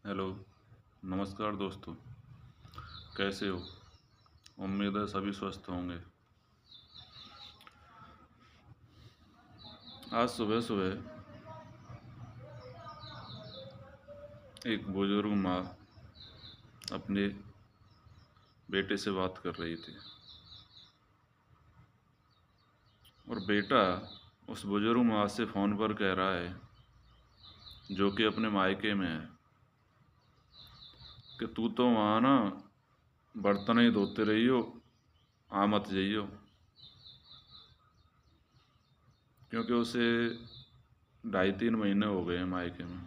Hello, नमस्कार दोस्तों। कैसे हो? उम्मीद है सभी स्वस्थ होंगे। आज सुबह सुबह एक बुजुर्ग माँ अपने बेटे से बात कर रही थी और बेटा उस बुजुर्ग माँ से फ़ोन पर कह रहा है, जो कि अपने मायके में है, कि तू तो वहाँ ना बर्तन ही धोते रही हो, आ मत जाइयो। क्योंकि उसे 2.5-3 महीने हो गए हैं मायके में,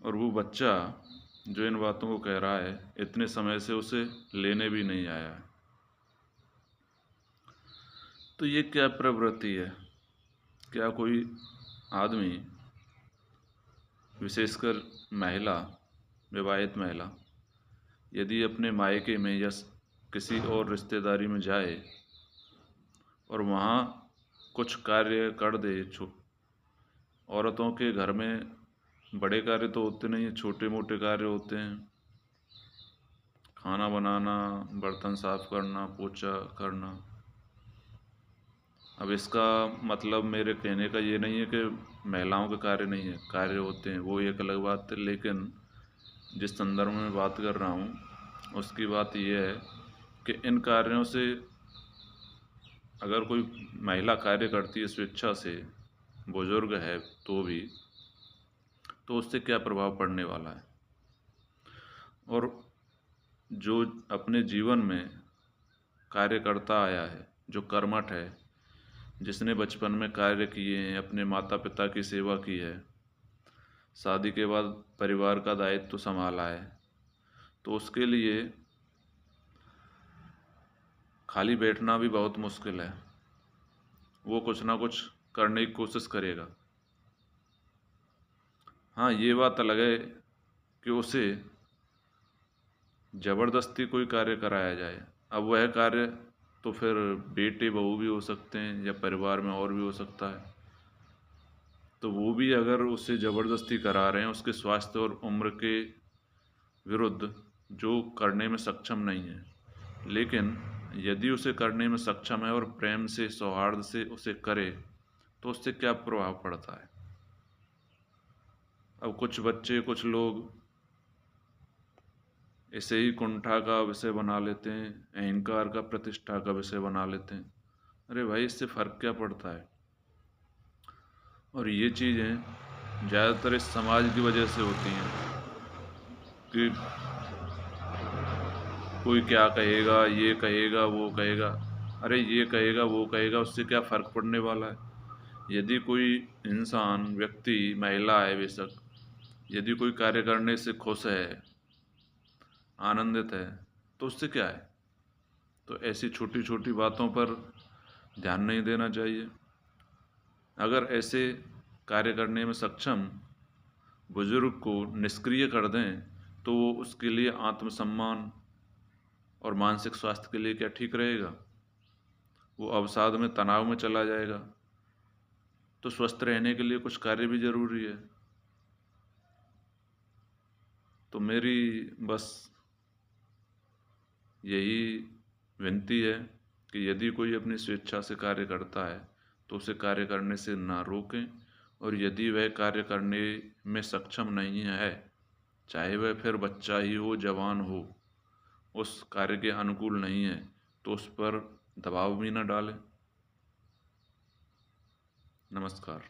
और वो बच्चा जो इन बातों को कह रहा है इतने समय से उसे लेने भी नहीं आया है। तो ये क्या प्रवृत्ति है? क्या कोई आदमी, विशेषकर महिला, विवाहित महिला, यदि अपने मायके में या किसी और रिश्तेदारी में जाए और वहाँ कुछ कार्य कर दे, औरतों के घर में बड़े कार्य तो होते नहीं हैं, छोटे मोटे कार्य होते हैं। खाना बनाना, बर्तन साफ करना, पोछा करना। अब इसका मतलब मेरे कहने का ये नहीं है कि महिलाओं के कार्य नहीं है, कार्य होते हैं, वो एक अलग बात है। लेकिन जिस संदर्भ में मैं बात कर रहा हूँ उसकी बात यह है कि इन कार्यों से अगर कोई महिला कार्य करती है स्वेच्छा से, बुजुर्ग है तो भी, तो उससे क्या प्रभाव पड़ने वाला है। और जो अपने जीवन में कार्य करता आया है, जो कर्मठ है, जिसने बचपन में कार्य किए हैं, अपने माता पिता की सेवा की है, शादी के बाद परिवार का दायित्व संभाला है, तो उसके लिए खाली बैठना भी बहुत मुश्किल है। वो कुछ ना कुछ करने की कोशिश करेगा। हाँ, ये बात अलग है कि उसे ज़बरदस्ती कोई कार्य कराया जाए। अब वह कार्य तो फिर बेटे बहू भी हो सकते हैं या परिवार में और भी हो सकता है। तो वो भी अगर उसे ज़बरदस्ती करा रहे हैं उसके स्वास्थ्य और उम्र के विरुद्ध, जो करने में सक्षम नहीं है, लेकिन यदि उसे करने में सक्षम है और प्रेम से, सौहार्द से उसे करे, तो उससे क्या प्रभाव पड़ता है। अब कुछ बच्चे, कुछ लोग इसे ही कुंठा का विषय बना लेते हैं, अहंकार का, प्रतिष्ठा का विषय बना लेते हैं। अरे भाई, इससे फ़र्क क्या पड़ता है। और ये चीज़ें ज़्यादातर इस समाज की वजह से होती हैं कि कोई क्या कहेगा, ये कहेगा, वो कहेगा। अरे ये कहेगा, वो कहेगा, उससे क्या फ़र्क पड़ने वाला है। यदि कोई इंसान, व्यक्ति, महिला है बेशक, यदि कोई कार्य करने से खुश है, आनंदित है, तो उससे क्या है। तो ऐसी छोटी छोटी बातों पर ध्यान नहीं देना चाहिए। अगर ऐसे कार्य करने में सक्षम बुजुर्ग को निष्क्रिय कर दें, तो वो उसके लिए आत्मसम्मान और मानसिक स्वास्थ्य के लिए क्या ठीक रहेगा। वो अवसाद में, तनाव में चला जाएगा। तो स्वस्थ रहने के लिए कुछ कार्य भी ज़रूरी है। तो मेरी बस यही विनती है कि यदि कोई अपनी स्वेच्छा से कार्य करता है तो उसे कार्य करने से ना रोकें, और यदि वह कार्य करने में सक्षम नहीं है, चाहे वह फिर बच्चा ही हो, जवान हो, उस कार्य के अनुकूल नहीं है, तो उस पर दबाव भी ना डालें। नमस्कार।